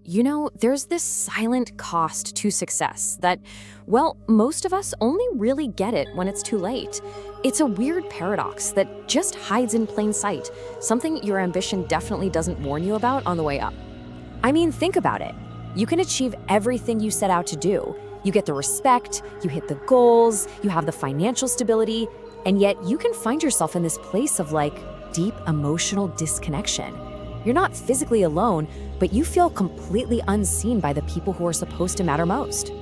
There's this silent cost to success that, well, most of us only really get it when it's too late. It's a weird paradox that just hides in plain sight, something your ambition definitely doesn't warn you about on the way up. I mean, think about it. You can achieve everything you set out to do. You get the respect, you hit the goals, you have the financial stability, and yet you can find yourself in this place of deep emotional disconnection. You're not physically alone, but you feel completely unseen by the people who are supposed to matter most.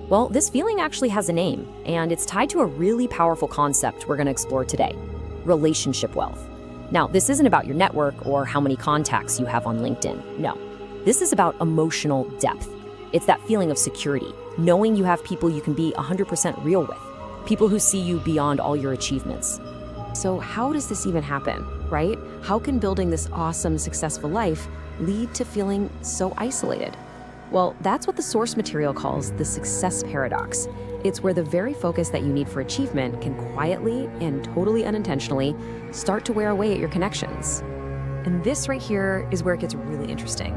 Well, this feeling actually has a name, and it's tied to a really powerful concept we're going to explore today: relationship wealth. Now, this isn't about your network or how many contacts you have on LinkedIn. No, this is about emotional depth. It's that feeling of security, knowing you have people you can be 100% real with, people who see you beyond all your achievements. So how does this even happen, right? How can building this awesome, successful life lead to feeling so isolated? Well, that's what the source material calls the success paradox. It's where the very focus that you need for achievement can quietly and totally unintentionally start to wear away at your connections. And this right here is where it gets really interesting.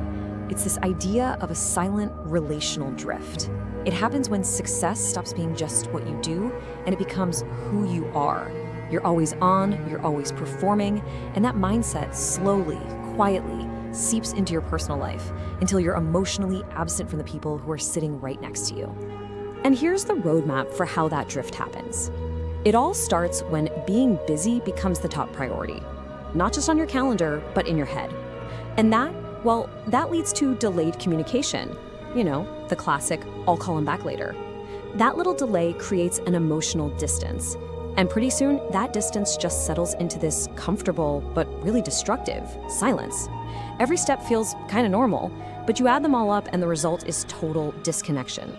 It's this idea of a silent relational drift. It happens when success stops being just what you do and it becomes who you are. You're always on, you're always performing, and that mindset slowly, quietly seeps into your personal life until you're emotionally absent from the people who are sitting right next to you. And here's the roadmap for how that drift happens. It all starts when being busy becomes the top priority, not just on your calendar, but in your head. And that leads to delayed communication. The classic, I'll call him back later. That little delay creates an emotional distance. And pretty soon, that distance just settles into this comfortable, but really destructive silence. Every step feels kind of normal, but you add them all up and the result is total disconnection.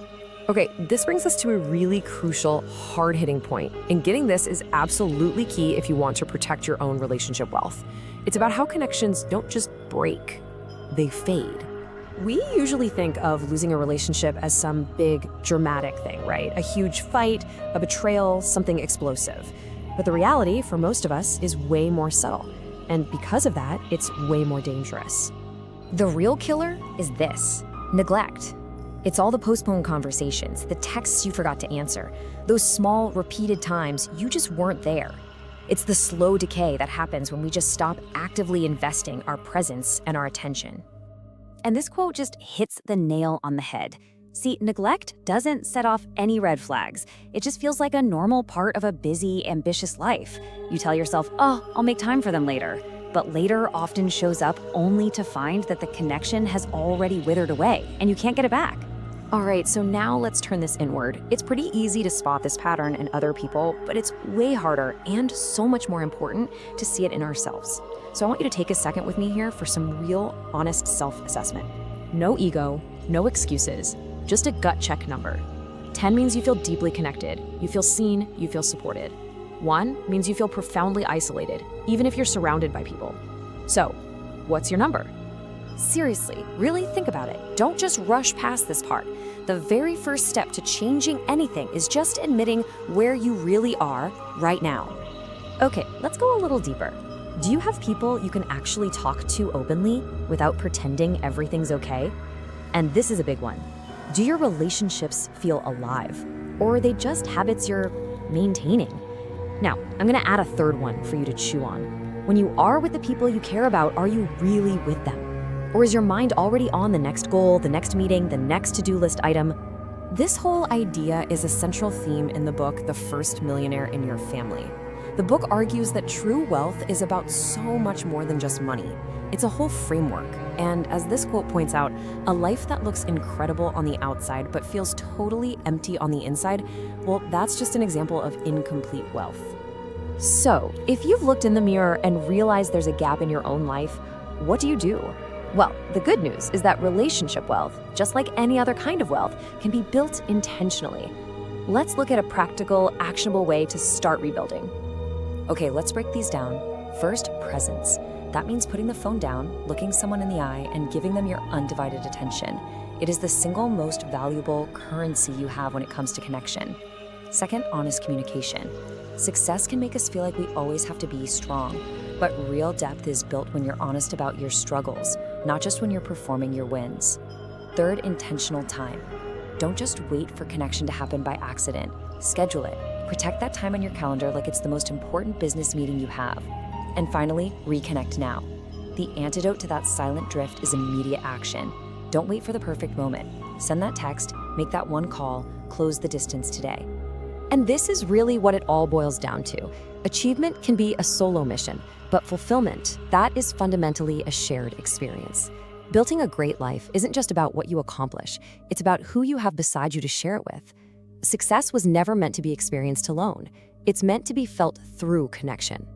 Okay, this brings us to a really crucial, hard-hitting point. And getting this is absolutely key if you want to protect your own relationship wealth. It's about how connections don't just break, they fade. We usually think of losing a relationship as some big, dramatic thing, right? A huge fight, a betrayal, something explosive. But the reality, for most of us, is way more subtle. And because of that, it's way more dangerous. The real killer is this: neglect. It's all the postponed conversations, the texts you forgot to answer, those small, repeated times you just weren't there. It's the slow decay that happens when we just stop actively investing our presence and our attention. And this quote just hits the nail on the head. See, neglect doesn't set off any red flags. It just feels like a normal part of a busy, ambitious life. You tell yourself, oh, I'll make time for them later. But later often shows up only to find that the connection has already withered away and you can't get it back. All right, so now let's turn this inward. It's pretty easy to spot this pattern in other people, but it's way harder and so much more important to see it in ourselves. So I want you to take a second with me here for some real, honest self-assessment. No ego, no excuses, just a gut check number. 10 means you feel deeply connected, you feel seen, you feel supported. 1 means you feel profoundly isolated, even if you're surrounded by people. So, what's your number? Seriously, really think about it. Don't just rush past this part. The very first step to changing anything is just admitting where you really are right now. Okay, let's go a little deeper. Do you have people you can actually talk to openly without pretending everything's okay? And this is a big one. Do your relationships feel alive? Or are they just habits you're maintaining? Now, I'm gonna add a third one for you to chew on. When you are with the people you care about, are you really with them? Or is your mind already on the next goal, the next meeting, the next to-do list item? This whole idea is a central theme in the book, The First Millionaire in Your Family. The book argues that true wealth is about so much more than just money. It's a whole framework. And as this quote points out, a life that looks incredible on the outside but feels totally empty on the inside, well, that's just an example of incomplete wealth. So, if you've looked in the mirror and realized there's a gap in your own life, what do you do? Well, the good news is that relationship wealth, just like any other kind of wealth, can be built intentionally. Let's look at a practical, actionable way to start rebuilding. Okay, let's break these down. First, presence. That means putting the phone down, looking someone in the eye, and giving them your undivided attention. It is the single most valuable currency you have when it comes to connection. Second, honest communication. Success can make us feel like we always have to be strong, but real depth is built when you're honest about your struggles, not just when you're performing your wins. Third, intentional time. Don't just wait for connection to happen by accident. Schedule it. Protect that time on your calendar like it's the most important business meeting you have. And finally, reconnect now. The antidote to that silent drift is immediate action. Don't wait for the perfect moment. Send that text, make that one call, close the distance today. And this is really what it all boils down to. Achievement can be a solo mission, but fulfillment, that is fundamentally a shared experience. Building a great life isn't just about what you accomplish, it's about who you have beside you to share it with. Success was never meant to be experienced alone. It's meant to be felt through connection.